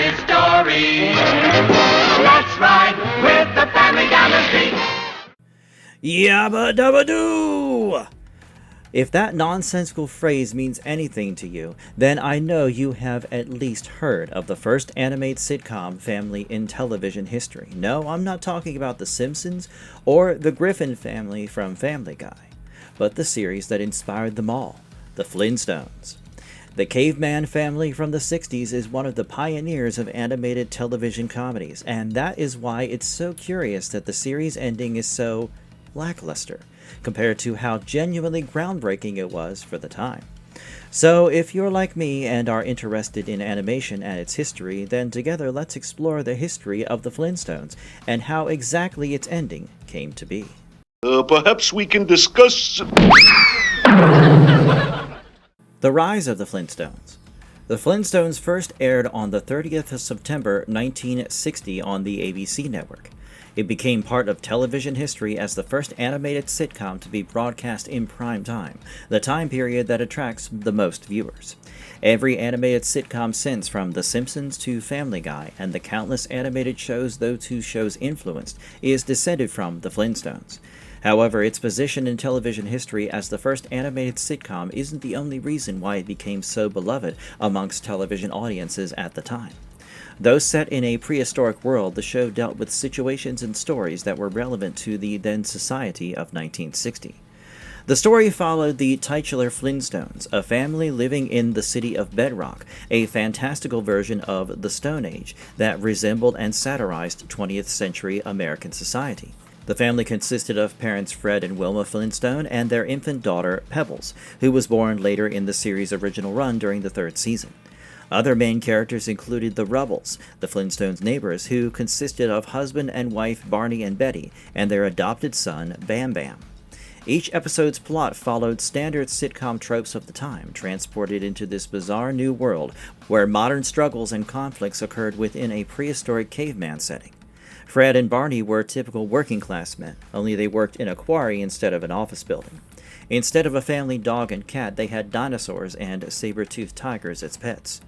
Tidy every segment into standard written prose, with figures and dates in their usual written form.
his story. Let's ride with the family down the street. Yabba-Dabba Do! If that nonsensical phrase means anything to you, then I know you have at least heard of the first animated sitcom family in television history. No, I'm not talking about The Simpsons or the Griffin family from Family Guy, but the series that inspired them all, the Flintstones. The Caveman family from the 60s is one of the pioneers of animated television comedies, and that is why it's so curious that the series ending is so lackluster, compared to how genuinely groundbreaking it was for the time. So if you're like me and are interested in animation and its history, then together let's explore the history of the Flintstones and how exactly its ending came to be. Perhaps we can discuss... The rise of the Flintstones. The Flintstones first aired on the 30th of September 1960 on the ABC network. It became part of television history as the first animated sitcom to be broadcast in prime time, the time period that attracts the most viewers. Every animated sitcom since, from The Simpsons to Family Guy, and the countless animated shows those two shows influenced, is descended from the Flintstones. However, its position in television history as the first animated sitcom isn't the only reason why it became so beloved amongst television audiences at the time. Though set in a prehistoric world, the show dealt with situations and stories that were relevant to the then society of 1960. The story followed the titular Flintstones, a family living in the city of Bedrock, a fantastical version of the Stone Age that resembled and satirized 20th century American society. The family consisted of parents Fred and Wilma Flintstone and their infant daughter, Pebbles, who was born later in the series' original run during the third season. Other main characters included the Rubbles, the Flintstones' neighbors, who consisted of husband and wife Barney and Betty, and their adopted son, Bam Bam. Each episode's plot followed standard sitcom tropes of the time, transported into this bizarre new world where modern struggles and conflicts occurred within a prehistoric caveman setting. Fred and Barney were typical working-class men, only they worked in a quarry instead of an office building. Instead of a family dog and cat, they had dinosaurs and saber-toothed tigers as pets.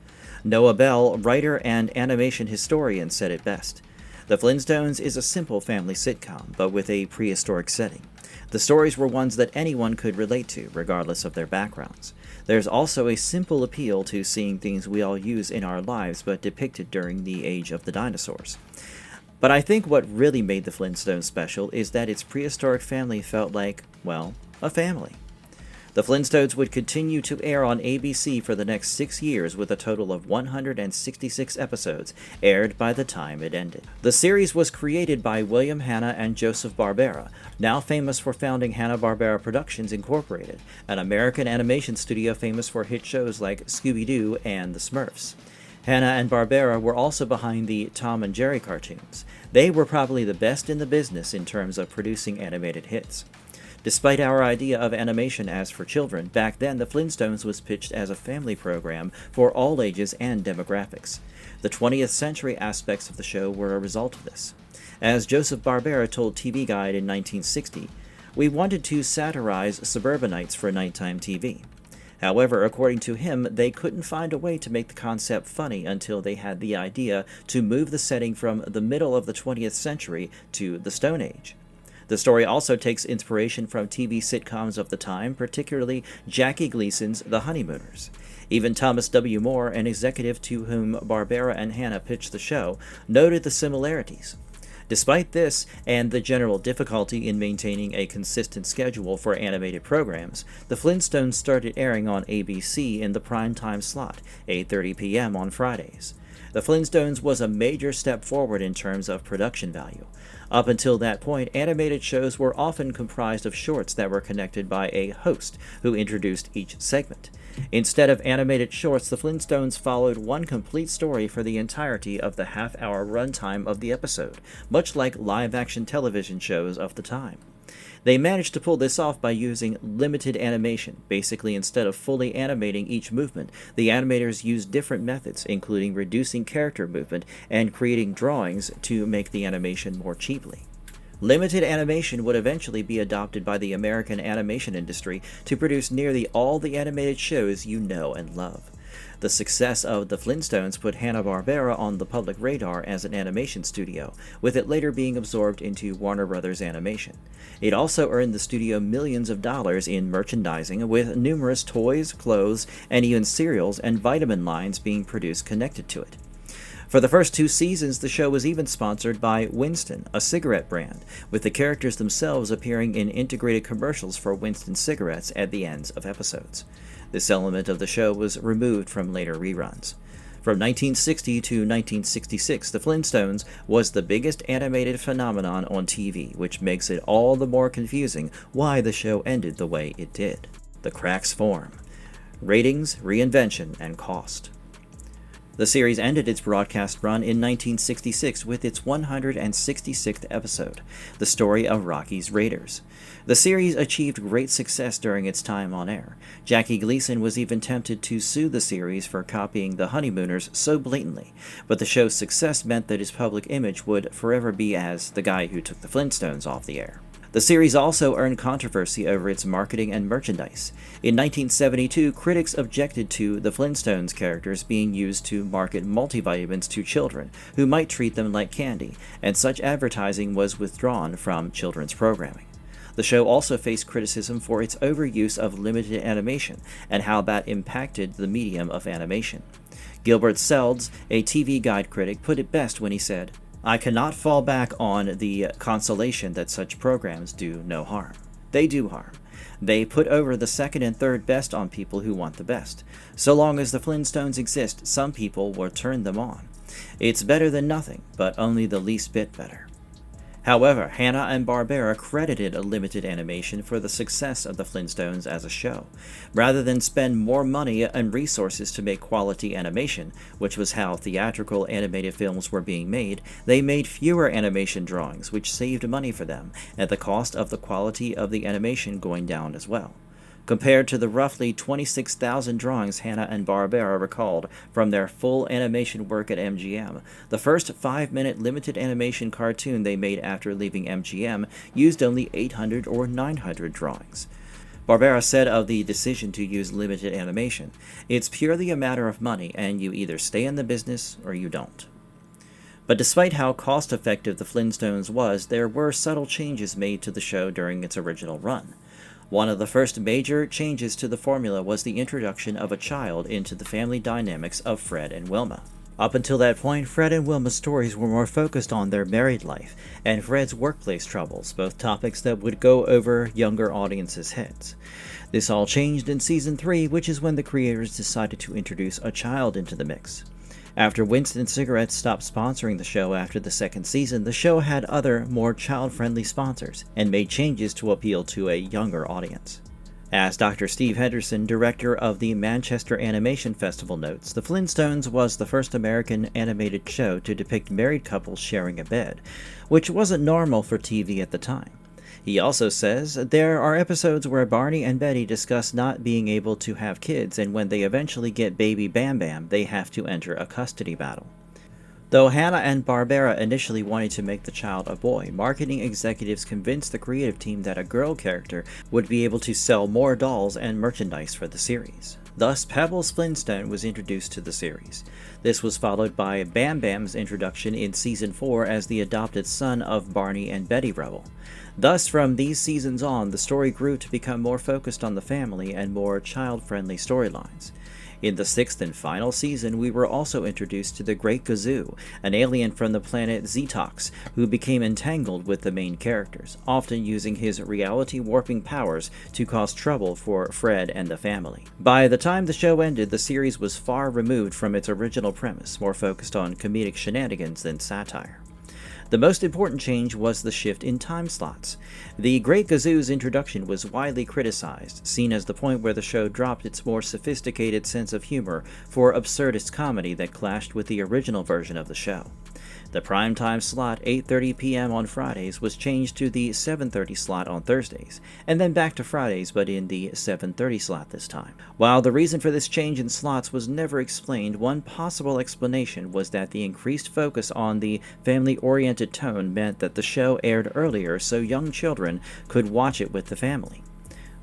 Noah Bell, writer and animation historian, said it best. The Flintstones is a simple family sitcom, but with a prehistoric setting. The stories were ones that anyone could relate to, regardless of their backgrounds. There's also a simple appeal to seeing things we all use in our lives, but depicted during the age of the dinosaurs. But I think what really made the Flintstones special is that its prehistoric family felt like, well, a family. The Flintstones would continue to air on ABC for the next 6 years with a total of 166 episodes aired by the time it ended. The series was created by William Hanna and Joseph Barbera, now famous for founding Hanna-Barbera Productions Incorporated, an American animation studio famous for hit shows like Scooby-Doo and The Smurfs. Hanna and Barbera were also behind the Tom and Jerry cartoons. They were probably the best in the business in terms of producing animated hits. Despite our idea of animation as for children, back then the Flintstones was pitched as a family program for all ages and demographics. The 20th century aspects of the show were a result of this. As Joseph Barbera told TV Guide in 1960, "We wanted to satirize suburbanites for nighttime TV." However, according to him, they couldn't find a way to make the concept funny until they had the idea to move the setting from the middle of the 20th century to the Stone Age. The story also takes inspiration from TV sitcoms of the time, particularly Jackie Gleason's The Honeymooners. Even Thomas W. Moore, an executive to whom Barbera and Hanna pitched the show, noted the similarities. Despite this, and the general difficulty in maintaining a consistent schedule for animated programs, the Flintstones started airing on ABC in the primetime slot, 8:30 p.m. on Fridays. The Flintstones was a major step forward in terms of production value. Up until that point, animated shows were often comprised of shorts that were connected by a host who introduced each segment. Instead of animated shorts, the Flintstones followed one complete story for the entirety of the half-hour runtime of the episode, much like live-action television shows of the time. They managed to pull this off by using limited animation. Basically, instead of fully animating each movement, the animators used different methods, including reducing character movement and creating drawings to make the animation more cheaply. Limited animation would eventually be adopted by the American animation industry to produce nearly all the animated shows you know and love. The success of the Flintstones put Hanna-Barbera on the public radar as an animation studio, with it later being absorbed into Warner Brothers Animation. It also earned the studio millions of dollars in merchandising, with numerous toys, clothes, and even cereals and vitamin lines being produced connected to it. For the first 2 seasons, the show was even sponsored by Winston, a cigarette brand, with the characters themselves appearing in integrated commercials for Winston cigarettes at the ends of episodes. This element of the show was removed from later reruns. From 1960 to 1966, The Flintstones was the biggest animated phenomenon on TV, which makes it all the more confusing why the show ended the way it did. The cracks form. Ratings, reinvention, and cost. The series ended its broadcast run in 1966 with its 166th episode, The Story of Rocky's Raiders. The series achieved great success during its time on air. Jackie Gleason was even tempted to sue the series for copying The Honeymooners so blatantly, but the show's success meant that his public image would forever be as the guy who took the Flintstones off the air. The series also earned controversy over its marketing and merchandise. In 1972, critics objected to the Flintstones characters being used to market multivitamins to children, who might treat them like candy, and such advertising was withdrawn from children's programming. The show also faced criticism for its overuse of limited animation, and how that impacted the medium of animation. Gilbert Seldes, a TV Guide critic, put it best when he said, "I cannot fall back on the consolation that such programs do no harm. They do harm. They put over the second and third best on people who want the best. So long as the Flintstones exist, some people will turn them on. It's better than nothing, but only the least bit better." However, Hanna-Barbera credited limited animation for the success of the Flintstones as a show. Rather than spend more money and resources to make quality animation, which was how theatrical animated films were being made, they made fewer animation drawings, which saved money for them, at the cost of the quality of the animation going down as well. Compared to the roughly 26,000 drawings Hanna-Barbera recalled from their full animation work at MGM, the first 5-minute limited animation cartoon they made after leaving MGM used only 800 or 900 drawings. Barbera said of the decision to use limited animation, "It's purely a matter of money, and you either stay in the business or you don't." But despite how cost-effective the Flintstones was, there were subtle changes made to the show during its original run. One of the first major changes to the formula was the introduction of a child into the family dynamics of Fred and Wilma. Up until that point, Fred and Wilma's stories were more focused on their married life and Fred's workplace troubles, both topics that would go over younger audiences' heads. This all changed in Season 3, which is when the creators decided to introduce a child into the mix. After Winston Cigarettes stopped sponsoring the show after the second season, the show had other, more child-friendly sponsors, and made changes to appeal to a younger audience. As Dr. Steve Henderson, director of the Manchester Animation Festival, notes, The Flintstones was the first American animated show to depict married couples sharing a bed, which wasn't normal for TV at the time. He also says, there are episodes where Barney and Betty discuss not being able to have kids, and when they eventually get baby Bam Bam, they have to enter a custody battle. Though Hanna-Barbera initially wanted to make the child a boy, marketing executives convinced the creative team that a girl character would be able to sell more dolls and merchandise for the series. Thus, Pebbles Flintstone was introduced to the series. This was followed by Bam Bam's introduction in Season 4 as the adopted son of Barney and Betty Rubble. Thus, from these seasons on, the story grew to become more focused on the family and more child-friendly storylines. In the 6th and final season, we were also introduced to the Great Gazoo, an alien from the planet Zetox, who became entangled with the main characters, often using his reality-warping powers to cause trouble for Fred and the family. By the time the show ended, the series was far removed from its original premise, more focused on comedic shenanigans than satire. The most important change was the shift in time slots. The Great Gazoo's introduction was widely criticized, seen as the point where the show dropped its more sophisticated sense of humor for absurdist comedy that clashed with the original version of the show. The primetime slot, 8:30 p.m. on Fridays, was changed to the 7:30 slot on Thursdays, and then back to Fridays, but in the 7:30 slot this time. While the reason for this change in slots was never explained, one possible explanation was that the increased focus on the family-oriented tone meant that the show aired earlier so young children could watch it with the family.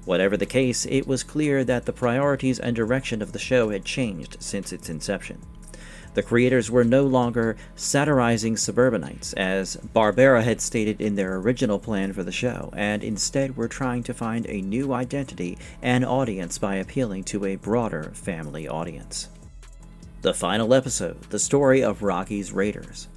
Whatever the case, it was clear that the priorities and direction of the show had changed since its inception. The creators were no longer satirizing suburbanites, as Barbera had stated in their original plan for the show, and instead were trying to find a new identity and audience by appealing to a broader family audience. The final episode, the story of Rocky's Raiders.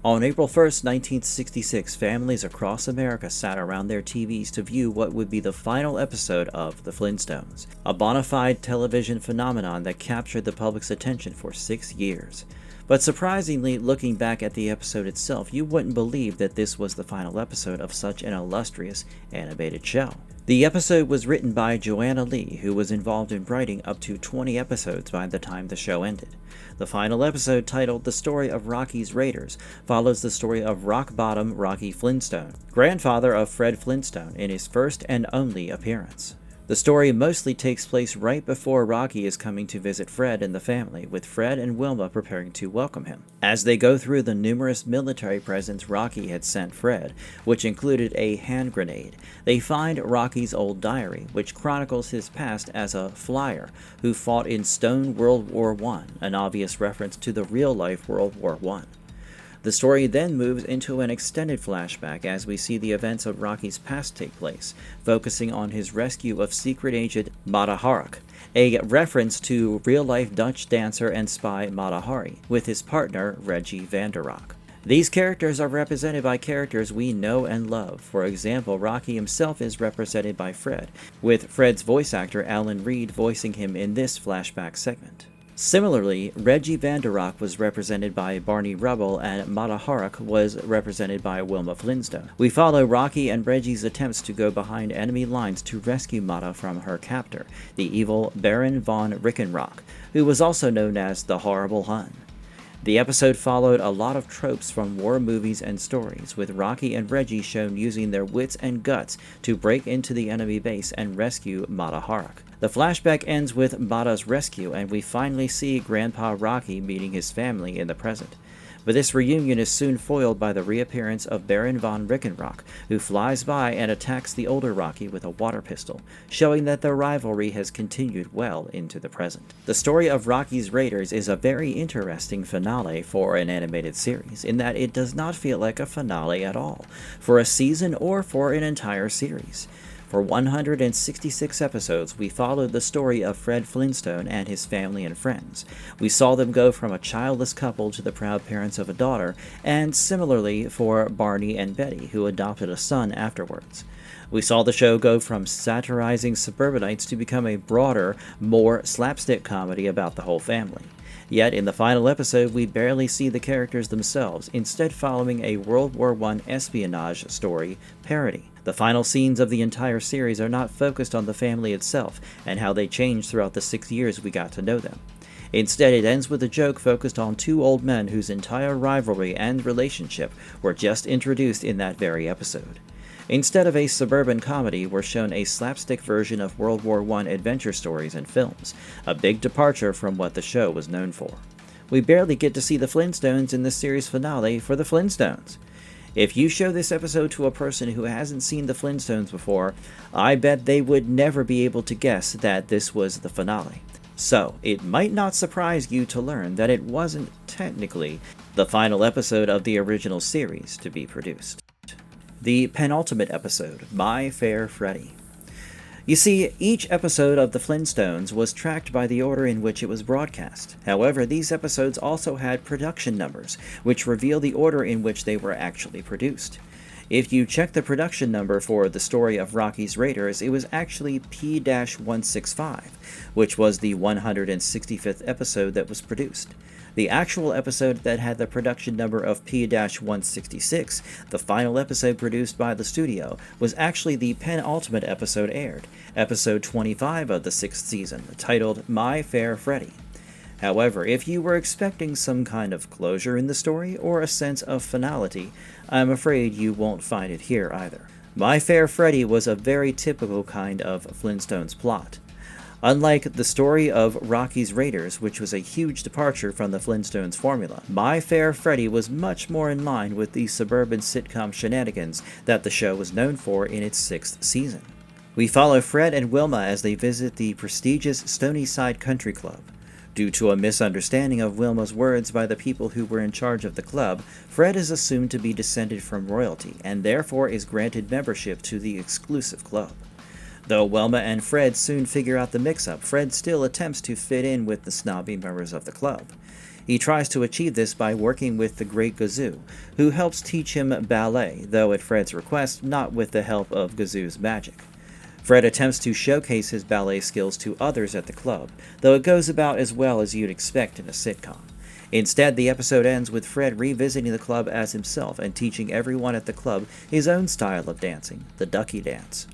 On April 1st, 1966, families across America sat around their TVs to view what would be the final episode of The Flintstones, a bona fide television phenomenon that captured the public's attention for 6 years. But surprisingly, looking back at the episode itself, you wouldn't believe that this was the final episode of such an illustrious animated show. The episode was written by Joanna Lee, who was involved in writing up to 20 episodes by the time the show ended. The final episode, titled The Story of Rocky's Raiders, follows the story of rock bottom Rocky Flintstone, grandfather of Fred Flintstone, in his first and only appearance. The story mostly takes place right before Rocky is coming to visit Fred and the family, with Fred and Wilma preparing to welcome him. As they go through the numerous military presents Rocky had sent Fred, which included a hand grenade, they find Rocky's old diary, which chronicles his past as a flyer who fought in Stone World War I, an obvious reference to the real-life World War I. The story then moves into an extended flashback as we see the events of Rocky's past take place, focusing on his rescue of secret agent Mata Harak, a reference to real-life Dutch dancer and spy Mata Hari, with his partner Reggie van der Rock. These characters are represented by characters we know and love. For example, Rocky himself is represented by Fred, with Fred's voice actor Alan Reed voicing him in this flashback segment. Similarly, Reggie van der Rock was represented by Barney Rubble and Mata Harak was represented by Wilma Flintstone. We follow Rocky and Reggie's attempts to go behind enemy lines to rescue Mata from her captor, the evil Baron von Rickenrock, who was also known as the Horrible Hun. The episode followed a lot of tropes from war movies and stories, with Rocky and Reggie shown using their wits and guts to break into the enemy base and rescue Mata Harak. The flashback ends with Mata's rescue, and we finally see Grandpa Rocky meeting his family in the present. But this reunion is soon foiled by the reappearance of Baron von Rickenrock, who flies by and attacks the older Rocky with a water pistol, showing that their rivalry has continued well into the present. The story of Rocky's Raiders is a very interesting finale for an animated series, in that it does not feel like a finale at all, for a season or for an entire series. For 166 episodes, we followed the story of Fred Flintstone and his family and friends. We saw them go from a childless couple to the proud parents of a daughter, and similarly for Barney and Betty, who adopted a son afterwards. We saw the show go from satirizing suburbanites to become a broader, more slapstick comedy about the whole family. Yet, in the final episode, we barely see the characters themselves, instead following a World War I espionage story parody. The final scenes of the entire series are not focused on the family itself and how they changed throughout the 6 years we got to know them. Instead, it ends with a joke focused on two old men whose entire rivalry and relationship were just introduced in that very episode. Instead of a suburban comedy, we're shown a slapstick version of World War I adventure stories and films, a big departure from what the show was known for. We barely get to see the Flintstones in the series finale for the Flintstones. If you show this episode to a person who hasn't seen the Flintstones before, I bet they would never be able to guess that this was the finale. So, it might not surprise you to learn that it wasn't technically the final episode of the original series to be produced. The penultimate episode, My Fair Freddy. You see, each episode of The Flintstones was tracked by the order in which it was broadcast. However, these episodes also had production numbers, which reveal the order in which they were actually produced. If you check the production number for the story of Rocky's Raiders, it was actually P-165, which was the 165th episode that was produced. The actual episode that had the production number of P-166, the final episode produced by the studio, was actually the penultimate episode aired, episode 25 of the 6th season, titled My Fair Freddy. However, if you were expecting some kind of closure in the story or a sense of finality, I'm afraid you won't find it here either. My Fair Freddy was a very typical kind of Flintstones plot. Unlike the story of Rocky's Raiders, which was a huge departure from the Flintstones formula, My Fair Freddy was much more in line with the suburban sitcom shenanigans that the show was known for in its 6th season. We follow Fred and Wilma as they visit the prestigious Stony Side Country Club. Due to a misunderstanding of Wilma's words by the people who were in charge of the club, Fred is assumed to be descended from royalty and therefore is granted membership to the exclusive club. Though Wilma and Fred soon figure out the mix-up, Fred still attempts to fit in with the snobby members of the club. He tries to achieve this by working with the Great Gazoo, who helps teach him ballet, though at Fred's request, not with the help of Gazoo's magic. Fred attempts to showcase his ballet skills to others at the club, though it goes about as well as you'd expect in a sitcom. Instead, the episode ends with Fred revisiting the club as himself and teaching everyone at the club his own style of dancing, the ducky dance.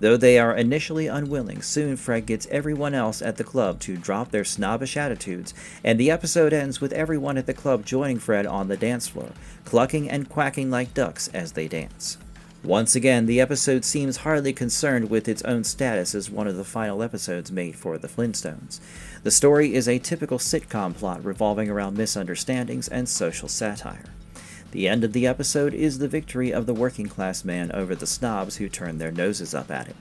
Though they are initially unwilling, soon Fred gets everyone else at the club to drop their snobbish attitudes, and the episode ends with everyone at the club joining Fred on the dance floor, clucking and quacking like ducks as they dance. Once again, the episode seems hardly concerned with its own status as one of the final episodes made for the Flintstones. The story is a typical sitcom plot revolving around misunderstandings and social satire. The end of the episode is the victory of the working class man over the snobs who turn their noses up at him.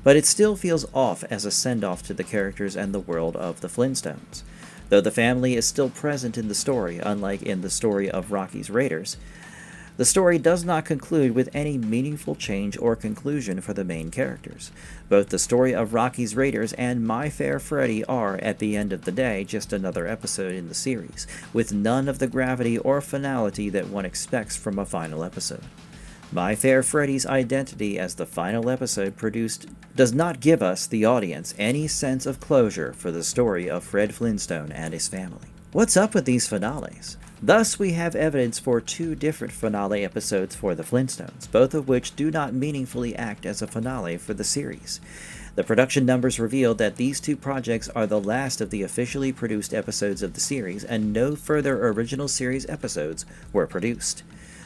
But it still feels off as a send-off to the characters and the world of the Flintstones. Though the family is still present in the story, unlike in the story of Rocky's Raiders, the story does not conclude with any meaningful change or conclusion for the main characters. Both the story of Rocky's Raiders and My Fair Freddy are, at the end of the day, just another episode in the series, with none of the gravity or finality that one expects from a final episode. My Fair Freddy's identity as the final episode produced does not give us, the audience, any sense of closure for the story of Fred Flintstone and his family. What's up with these finales? Thus, we have evidence for two different finale episodes for the Flintstones, both of which do not meaningfully act as a finale for the series. The production numbers reveal that these two projects are the last of the officially produced episodes of the series, and no further original series episodes were produced.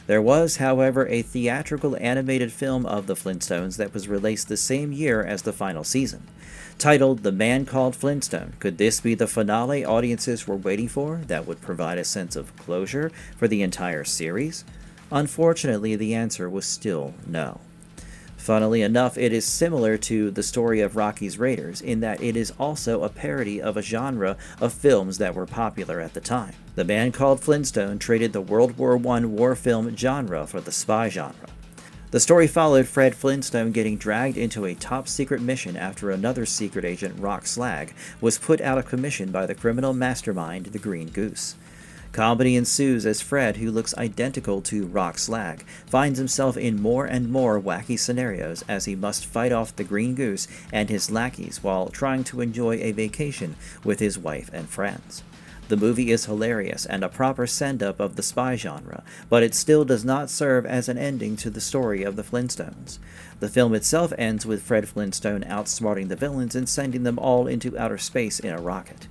There was, however, a theatrical animated film of the Flintstones that was released the same year as the final season. Titled The Man Called Flintstone, could this be the finale audiences were waiting for that would provide a sense of closure for the entire series? Unfortunately, the answer was still no. Funnily enough, it is similar to the story of Rocky's Raiders in that it is also a parody of a genre of films that were popular at the time. The Man Called Flintstone traded the World War I war film genre for the spy genre. The story followed Fred Flintstone getting dragged into a top-secret mission after another secret agent, Rock Slag, was put out of commission by the criminal mastermind, the Green Goose. Comedy ensues as Fred, who looks identical to Rock Slag, finds himself in more and more wacky scenarios as he must fight off the Green Goose and his lackeys while trying to enjoy a vacation with his wife and friends. The movie is hilarious and a proper send-up of the spy genre, but it still does not serve as an ending to the story of the Flintstones. The film itself ends with Fred Flintstone outsmarting the villains and sending them all into outer space in a rocket.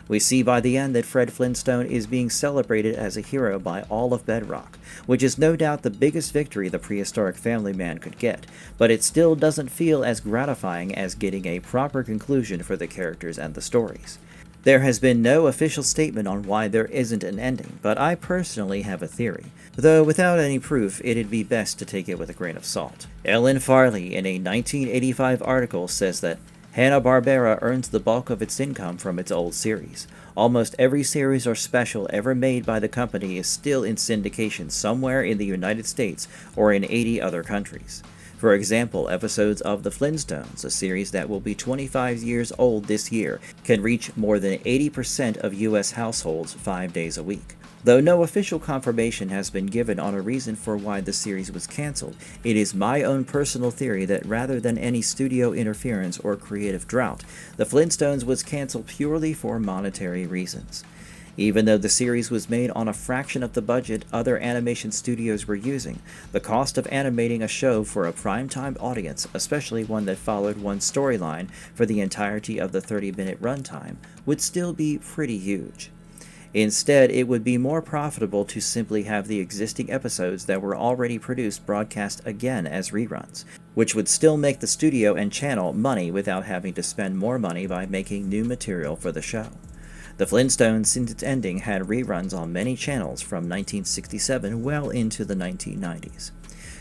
We see by the end that Fred Flintstone is being celebrated as a hero by all of Bedrock, which is no doubt the biggest victory the prehistoric family man could get, but it still doesn't feel as gratifying as getting a proper conclusion for the characters and the stories. There has been no official statement on why there isn't an ending, but I personally have a theory, though without any proof it'd be best to take it with a grain of salt. Ellen Farley, in a 1985 article, says that Hanna-Barbera earns the bulk of its income from its old series. Almost every series or special ever made by the company is still in syndication somewhere in the United States or in 80 other countries. For example, episodes of The Flintstones, a series that will be 25 years old this year, can reach more than 80% of U.S. households 5 days a week. Though no official confirmation has been given on a reason for why the series was canceled, it is my own personal theory that rather than any studio interference or creative drought, The Flintstones was canceled purely for monetary reasons. Even though the series was made on a fraction of the budget other animation studios were using, the cost of animating a show for a primetime audience, especially one that followed one storyline for the entirety of the 30-minute runtime, would still be pretty huge. Instead, it would be more profitable to simply have the existing episodes that were already produced broadcast again as reruns, which would still make the studio and channel money without having to spend more money by making new material for the show. The Flintstones, since its ending, had reruns on many channels from 1967 well into the 1990s.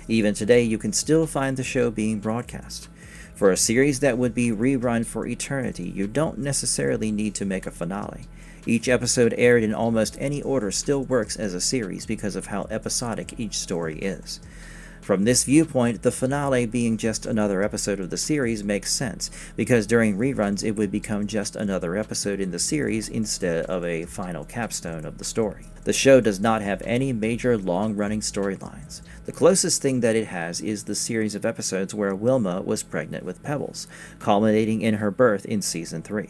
Even today, you can still find the show being broadcast. For a series that would be rerun for eternity, you don't necessarily need to make a finale. Each episode aired in almost any order still works as a series because of how episodic each story is. From this viewpoint, the finale being just another episode of the series makes sense, because during reruns it would become just another episode in the series instead of a final capstone of the story. The show does not have any major long-running storylines. The closest thing that it has is the series of episodes where Wilma was pregnant with Pebbles, culminating in her birth in Season 3.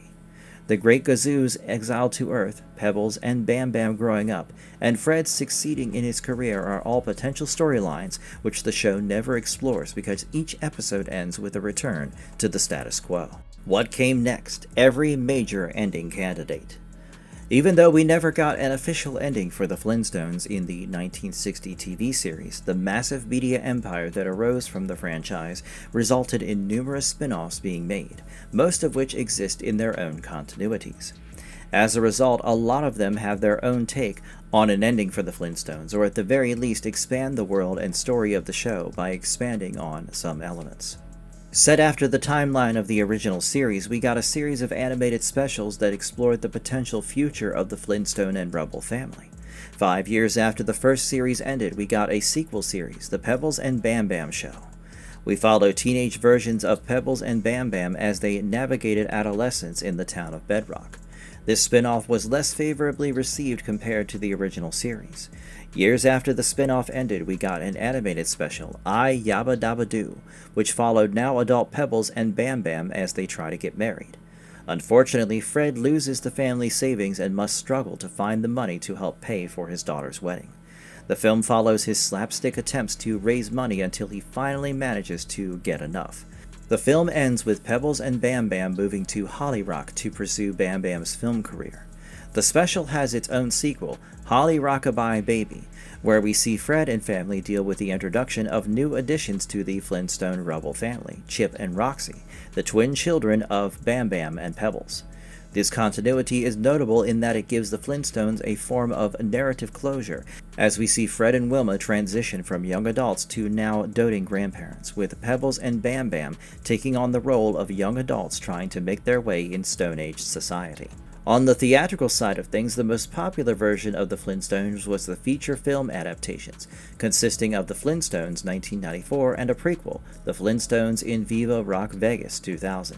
The Great Gazoo's exile to Earth, Pebbles and Bam Bam growing up, and Fred succeeding in his career are all potential storylines which the show never explores because each episode ends with a return to the status quo. What came next? Every major ending candidate. Even though we never got an official ending for the Flintstones in the 1960 TV series, the massive media empire that arose from the franchise resulted in numerous spin-offs being made, most of which exist in their own continuities. As a result, a lot of them have their own take on an ending for the Flintstones, or at the very least expand the world and story of the show by expanding on some elements. Set after the timeline of the original series, we got a series of animated specials that explored the potential future of the Flintstone and Rubble family. 5 years after the first series ended, we got a sequel series, The Pebbles and Bam Bam Show. We follow teenage versions of Pebbles and Bam Bam as they navigated adolescence in the town of Bedrock. This spin-off was less favorably received compared to the original series. Years after the spin-off ended, we got an animated special, Yabba-Dabba Do, which followed now adult Pebbles and Bam Bam as they try to get married. Unfortunately, Fred loses the family savings and must struggle to find the money to help pay for his daughter's wedding. The film follows his slapstick attempts to raise money until he finally manages to get enough. The film ends with Pebbles and Bam Bam moving to Holly Rock to pursue Bam Bam's film career. The special has its own sequel, Holly Rockabye Baby, where we see Fred and family deal with the introduction of new additions to the Flintstone Rubble family, Chip and Roxy, the twin children of Bam Bam and Pebbles. This continuity is notable in that it gives the Flintstones a form of narrative closure, as we see Fred and Wilma transition from young adults to now doting grandparents, with Pebbles and Bam Bam taking on the role of young adults trying to make their way in Stone Age society. On the theatrical side of things, the most popular version of the Flintstones was the feature film adaptations, consisting of the Flintstones 1994 and a prequel, the Flintstones in Viva Rock Vegas 2000.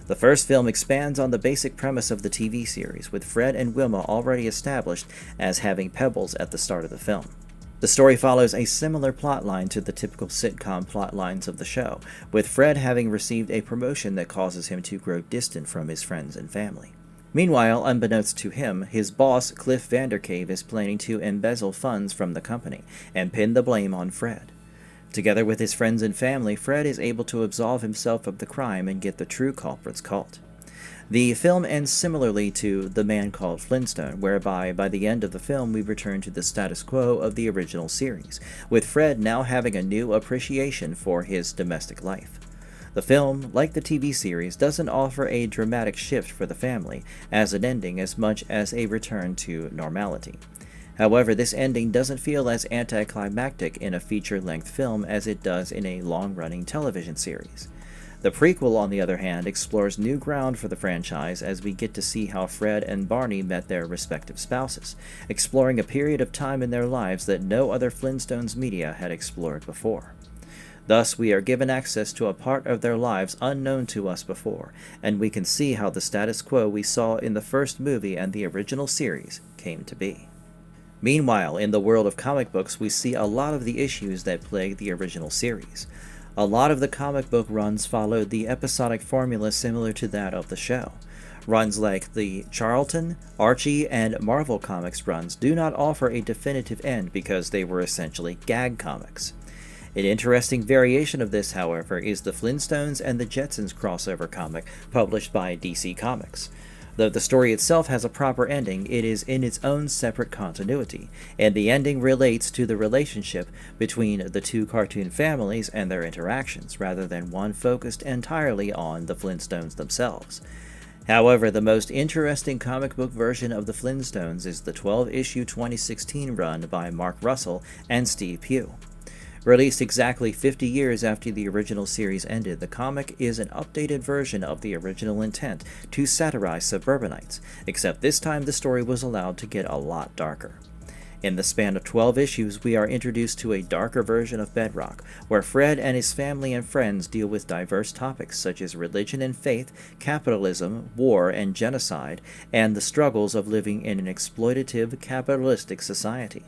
The first film expands on the basic premise of the TV series, with Fred and Wilma already established as having Pebbles at the start of the film. The story follows a similar plotline to the typical sitcom plotlines of the show, with Fred having received a promotion that causes him to grow distant from his friends and family. Meanwhile, unbeknownst to him, his boss, Cliff Vandercave, is planning to embezzle funds from the company and pin the blame on Fred. Together with his friends and family, Fred is able to absolve himself of the crime and get the true culprits caught. The film ends similarly to The Man Called Flintstone, whereby by the end of the film we return to the status quo of the original series, with Fred now having a new appreciation for his domestic life. The film, like the TV series, doesn't offer a dramatic shift for the family as an ending as much as a return to normality. However, this ending doesn't feel as anticlimactic in a feature-length film as it does in a long-running television series. The prequel, on the other hand, explores new ground for the franchise as we get to see how Fred and Barney met their respective spouses, exploring a period of time in their lives that no other Flintstones media had explored before. Thus, we are given access to a part of their lives unknown to us before, and we can see how the status quo we saw in the first movie and the original series came to be. Meanwhile, in the world of comic books, we see a lot of the issues that plagued the original series. A lot of the comic book runs followed the episodic formula similar to that of the show. Runs like the Charlton, Archie, and Marvel Comics runs do not offer a definitive end because they were essentially gag comics. An interesting variation of this, however, is the Flintstones and the Jetsons crossover comic published by DC Comics. Though the story itself has a proper ending, it is in its own separate continuity, and the ending relates to the relationship between the two cartoon families and their interactions, rather than one focused entirely on the Flintstones themselves. However, the most interesting comic book version of the Flintstones is the 12-issue 2016 run by Mark Russell and Steve Pugh. Released exactly 50 years after the original series ended, the comic is an updated version of the original intent to satirize suburbanites, except this time the story was allowed to get a lot darker. In the span of 12 issues, we are introduced to a darker version of Bedrock, where Fred and his family and friends deal with diverse topics such as religion and faith, capitalism, war and genocide, and the struggles of living in an exploitative, capitalistic society.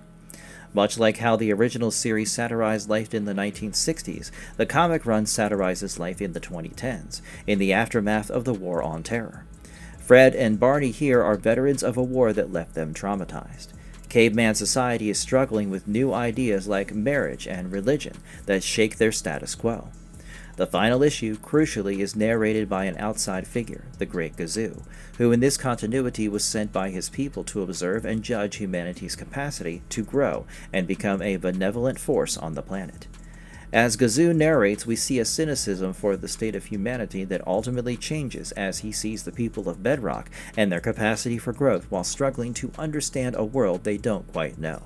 Much like how the original series satirized life in the 1960s, the comic run satirizes life in the 2010s, in the aftermath of the War on Terror. Fred and Barney here are veterans of a war that left them traumatized. Caveman society is struggling with new ideas like marriage and religion that shake their status quo. The final issue, crucially, is narrated by an outside figure, the Great Gazoo, who in this continuity was sent by his people to observe and judge humanity's capacity to grow and become a benevolent force on the planet. As Gazoo narrates, we see a cynicism for the state of humanity that ultimately changes as he sees the people of Bedrock and their capacity for growth while struggling to understand a world they don't quite know.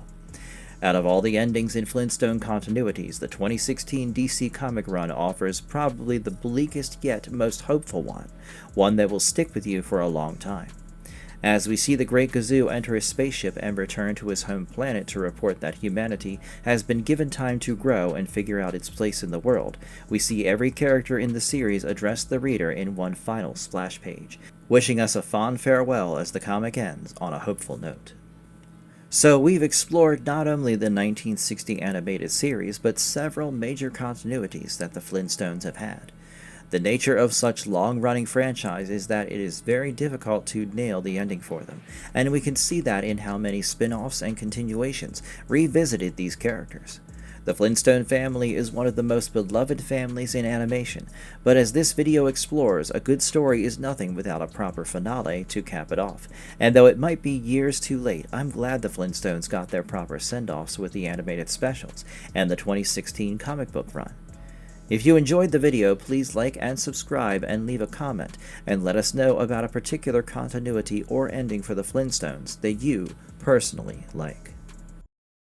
Out of all the endings in Flintstone continuities, the 2016 DC comic run offers probably the bleakest yet most hopeful one that will stick with you for a long time. As we see the Great Gazoo enter his spaceship and return to his home planet to report that humanity has been given time to grow and figure out its place in the world, we see every character in the series address the reader in one final splash page, wishing us a fond farewell as the comic ends on a hopeful note. So we've explored not only the 1960 animated series, but several major continuities that the Flintstones have had. The nature of such long-running franchise is that it is very difficult to nail the ending for them, and we can see that in how many spin-offs and continuations revisited these characters. The Flintstone family is one of the most beloved families in animation, but as this video explores, a good story is nothing without a proper finale to cap it off, and though it might be years too late, I'm glad the Flintstones got their proper send-offs with the animated specials and the 2016 comic book run. If you enjoyed the video, please like and subscribe and leave a comment, and let us know about a particular continuity or ending for the Flintstones that you personally like.